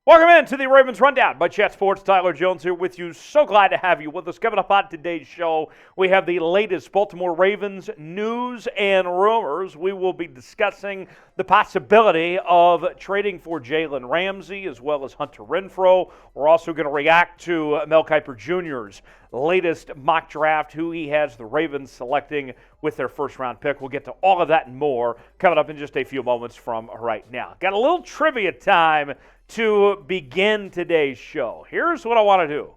Welcome in to the Ravens Rundown by Chat Sports. Tyler Jones here with you. So glad to have you with us. Coming up on today's show, we have the latest Baltimore Ravens news and rumors. We will be discussing the possibility of trading for Jalen Ramsey as well as Hunter Renfrow. We're also going to react to Mel Kiper Jr.'s latest mock draft, who he has the Ravens selecting with their first-round pick. We'll get to all of that and more coming up in just a few moments from right now. Got a little trivia time to begin today's show. Here's what I want to do.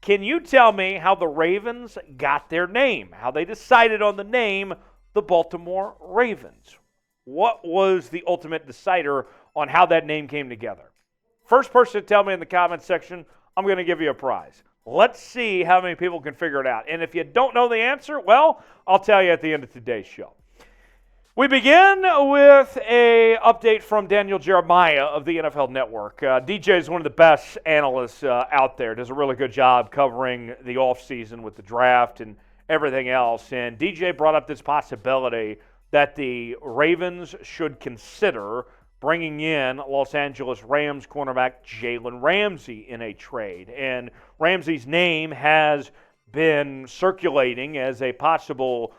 Can you tell me how the Ravens got their name? How they decided on the name, the Baltimore Ravens? What was the ultimate decider on how that name came together? First person to tell me in the comments section, I'm going to give you a prize. Let's see how many people can figure it out. And if you don't know the answer, well, I'll tell you at the end of today's show. We begin with an update from Daniel Jeremiah of the NFL Network. DJ is one of the best analysts out there. Does a really good job covering the offseason with the draft and everything else. And DJ brought up this possibility that the Ravens should consider bringing in Los Angeles Rams cornerback Jalen Ramsey in a trade. And Ramsey's name has been circulating as a possible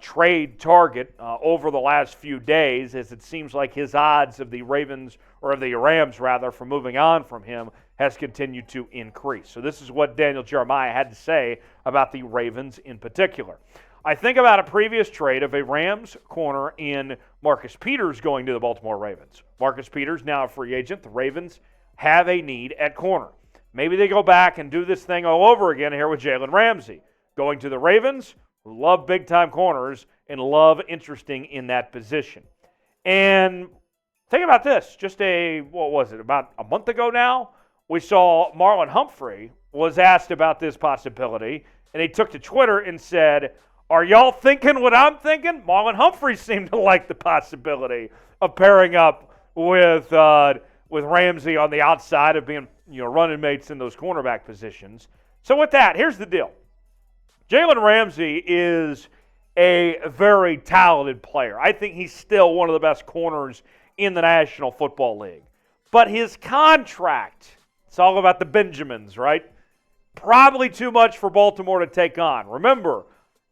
trade target over the last few days, as it seems like his odds of the Ravens, or of the Rams rather, from moving on from him has continued to increase. So this is what Daniel Jeremiah had to say about the Ravens in particular. I think about a previous trade of a Rams corner in Marcus Peters going to the Baltimore Ravens. Marcus Peters now a free agent. The Ravens have a need at corner. Maybe they go back and do this thing all over again here with Jalen Ramsey. Going to the Ravens, who love big-time corners and love interesting in that position. And think about this. Just about a month ago now, we saw Marlon Humphrey was asked about this possibility, and he took to Twitter and said, "Are y'all thinking what I'm thinking?" Marlon Humphrey seemed to like the possibility of pairing up with Ramsey on the outside of being running mates in those cornerback positions. So with that, here's the deal. Jalen Ramsey is a very talented player. I think he's still one of the best corners in the National Football League. But his contract, it's all about the Benjamins, right? Probably too much for Baltimore to take on. Remember,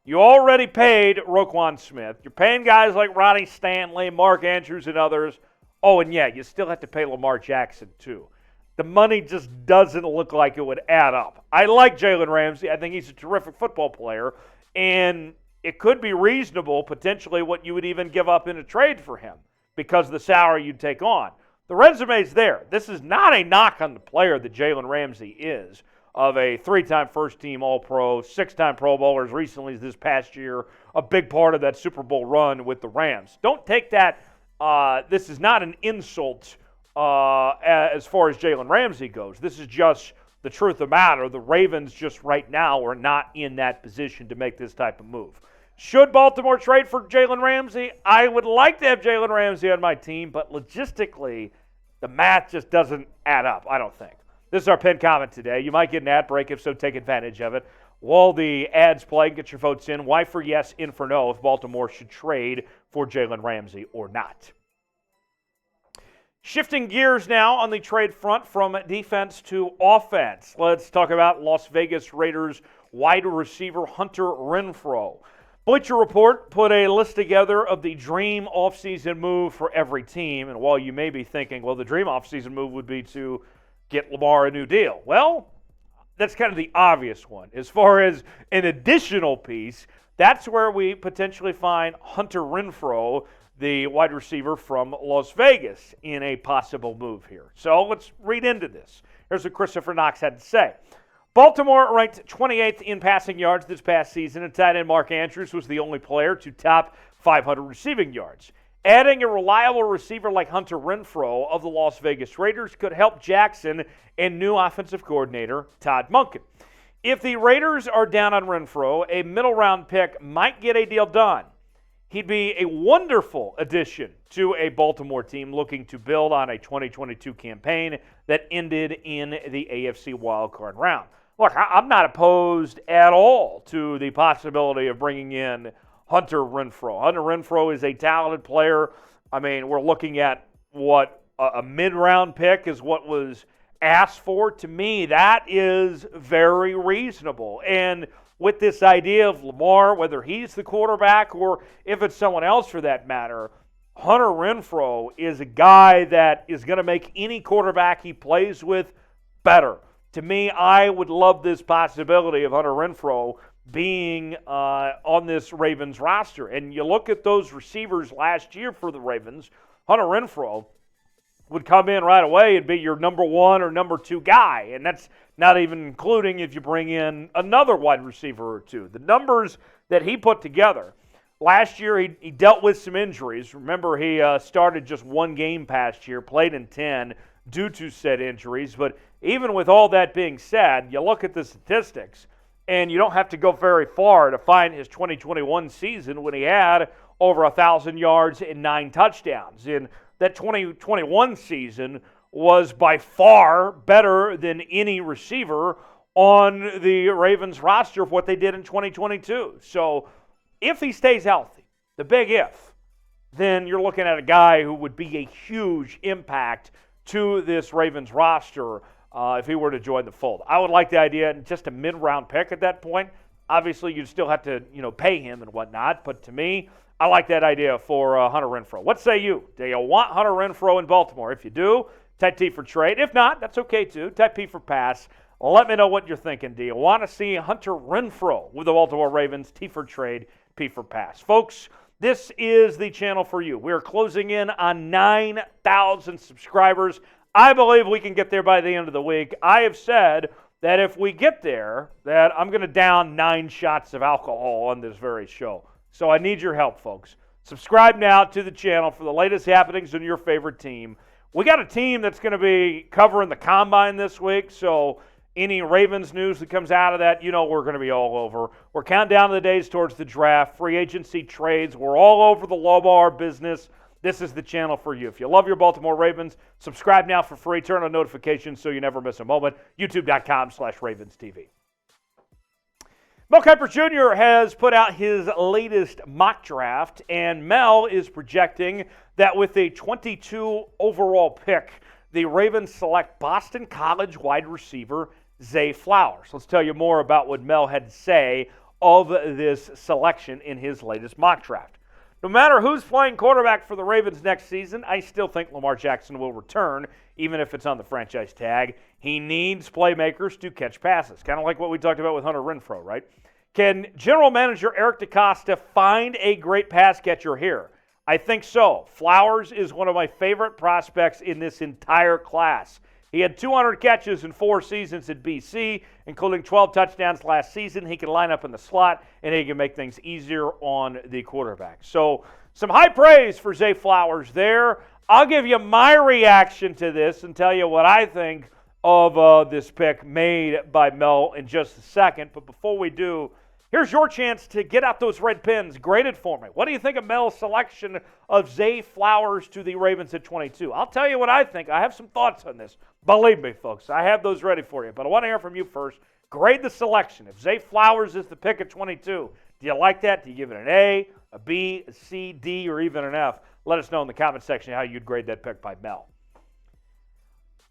you already paid Roquan Smith. You're paying guys like Ronnie Stanley, Mark Andrews, and others. Oh, and yeah, you still have to pay Lamar Jackson, too. The money just doesn't look like it would add up. I like Jalen Ramsey. I think he's a terrific football player, and it could be reasonable, potentially, what you would even give up in a trade for him because of the salary you'd take on. The resume's there. This is not a knock on the player that Jalen Ramsey is, of a three-time first-team All-Pro, six-time Pro Bowler as recently as this past year, a big part of that Super Bowl run with the Rams. Don't take that. This is not an insult as far as Jalen Ramsey goes. This is just the truth of the matter. The Ravens just right now are not in that position to make this type of move. Should Baltimore trade for Jalen Ramsey? I would like to have Jalen Ramsey on my team, but logistically, the math just doesn't add up, I don't think. This is our pinned comment today. You might get an ad break. If so, take advantage of it. While the ads play, get your votes in. Why for yes, in for no, if Baltimore should trade for Jalen Ramsey or not. Shifting gears now on the trade front from defense to offense. Let's talk about Las Vegas Raiders wide receiver Hunter Renfrow. Bleacher Report put a list together of the dream offseason move for every team. And while you may be thinking, well, the dream offseason move would be to get Lamar a new deal. Well, that's kind of the obvious one. As far as an additional piece, that's where we potentially find Hunter Renfrow, the wide receiver from Las Vegas, in a possible move here. So let's read into this. Here's what Christopher Knox had to say. Baltimore ranked 28th in passing yards this past season, and tight end Mark Andrews was the only player to top 500 receiving yards. Adding a reliable receiver like Hunter Renfrow of the Las Vegas Raiders could help Jackson and new offensive coordinator Todd Monken. If the Raiders are down on Renfrow, a middle-round pick might get a deal done. He'd be a wonderful addition to a Baltimore team looking to build on a 2022 campaign that ended in the AFC wildcard round. Look, I'm not opposed at all to the possibility of bringing in Hunter Renfrow. Hunter Renfrow is a talented player. I mean, we're looking at what a mid-round pick is what was asked for. To me, that is very reasonable. And with this idea of Lamar, whether he's the quarterback or if it's someone else for that matter, Hunter Renfrow is a guy that is going to make any quarterback he plays with better. To me, I would love this possibility of Hunter Renfrow being on this Ravens roster. And you look at those receivers last year for the Ravens, Hunter Renfrow would come in right away and be your number one or number two guy. And that's not even including if you bring in another wide receiver or two. The numbers that he put together, last year he dealt with some injuries. Remember, he started just one game past year, played in 10 due to said injuries. But even with all that being said, you look at the statistics, and you don't have to go very far to find his 2021 season when he had over 1,000 yards and 9 touchdowns. And that 2021 season was by far better than any receiver on the Ravens roster of what they did in 2022. So if he stays healthy, the big if, then you're looking at a guy who would be a huge impact to this Ravens roster if he were to join the fold. I would like the idea, just a mid-round pick at that point. Obviously, you'd still have to, pay him and whatnot. But to me, I like that idea for Hunter Renfrow. What say you? Do you want Hunter Renfrow in Baltimore? If you do, type T for trade. If not, that's okay too. Type P for pass. Let me know what you're thinking. Do you want to see Hunter Renfrow with the Baltimore Ravens? T for trade, P for pass. Folks, this is the channel for you. We're closing in on 9,000 subscribers. I believe we can get there by the end of the week. I have said that if we get there, that I'm going to down 9 shots of alcohol on this very show. So I need your help, folks. Subscribe now to the channel for the latest happenings in your favorite team. We got a team that's going to be covering the Combine this week, so any Ravens news that comes out of that, we're going to be all over. We're counting down the days towards the draft, free agency trades. We're all over the Lamar business. This is the channel for you. If you love your Baltimore Ravens, subscribe now for free. Turn on notifications so you never miss a moment. YouTube.com/RavensTV. Mel Kiper Jr. has put out his latest mock draft, and Mel is projecting that with a 22 overall pick, the Ravens select Boston College wide receiver Zay Flowers. Let's tell you more about what Mel had to say of this selection in his latest mock draft. No matter who's playing quarterback for the Ravens next season, I still think Lamar Jackson will return, even if it's on the franchise tag. He needs playmakers to catch passes, kind of like what we talked about with Hunter Renfrow, right? Can General Manager Eric DeCosta find a great pass catcher here? I think so. Flowers is one of my favorite prospects in this entire class. He had 200 catches in 4 seasons at BC, including 12 touchdowns last season. He can line up in the slot, and he can make things easier on the quarterback. So some high praise for Zay Flowers there. I'll give you my reaction to this and tell you what I think of this pick made by Mel in just a second. But before we do, here's your chance to get out those red pens. Grade it for me. What do you think of Mel's selection of Zay Flowers to the Ravens at 22? I'll tell you what I think. I have some thoughts on this. Believe me, folks, I have those ready for you. But I want to hear from you first. Grade the selection. If Zay Flowers is the pick at 22, do you like that? Do you give it an A, a B, a C, D, or even an F? Let us know in the comment section how you'd grade that pick by Mel.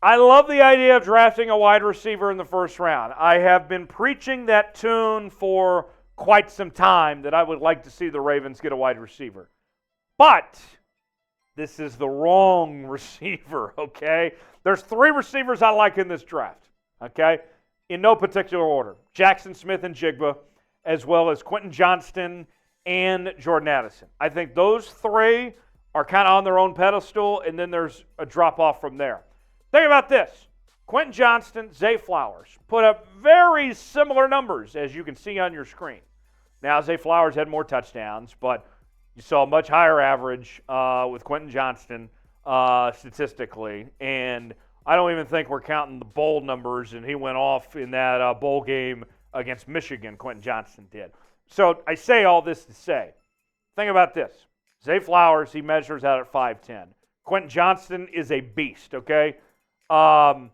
I love the idea of drafting a wide receiver in the first round. I have been preaching that tune for quite some time that I would like to see the Ravens get a wide receiver. But this is the wrong receiver, okay? There's 3 receivers I like in this draft, okay? In no particular order. Jackson Smith and Jigba, as well as Quentin Johnston and Jordan Addison. I think those 3 are kind of on their own pedestal, and then there's a drop-off from there. Think about this. Quentin Johnston, Zay Flowers put up very similar numbers, as you can see on your screen. Now, Zay Flowers had more touchdowns, but you saw a much higher average with Quentin Johnston statistically. And I don't even think we're counting the bowl numbers, and he went off in that bowl game against Michigan, Quentin Johnston did. So I say all this to say, think about this. Zay Flowers, he measures out at 5'10". Quentin Johnston is a beast, okay? I'm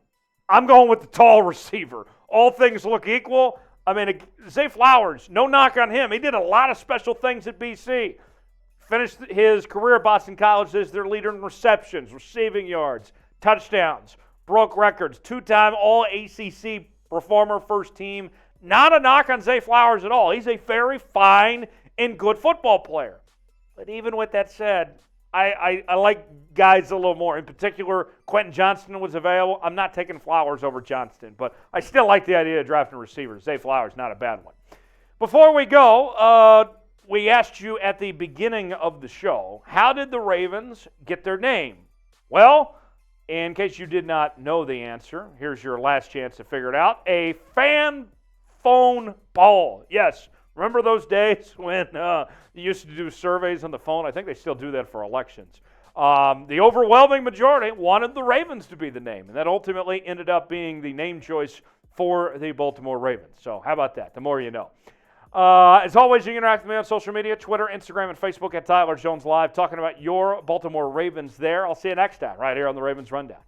going with the tall receiver. All things look equal. I mean, Zay Flowers, no knock on him. He did a lot of special things at BC. Finished his career at Boston College as their leader in receptions, receiving yards, touchdowns, broke records, two-time All-ACC performer, first team. Not a knock on Zay Flowers at all. He's a very fine and good football player. But even with that said, I like guys a little more. In particular, Quentin Johnston was available. I'm not taking Flowers over Johnston, but I still like the idea of drafting receivers. Zay Flowers, not a bad one. Before we go, we asked you at the beginning of the show, how did the Ravens get their name? Well, in case you did not know the answer, here's your last chance to figure it out. A fan phone poll. Yes. Remember those days when you used to do surveys on the phone? I think they still do that for elections. The overwhelming majority wanted the Ravens to be the name, and that ultimately ended up being the name choice for the Baltimore Ravens. So how about that? The more you know. As always, you can interact with me on social media, Twitter, Instagram, and Facebook at Tyler Jones Live, talking about your Baltimore Ravens there. I'll see you next time right here on the Ravens Rundown.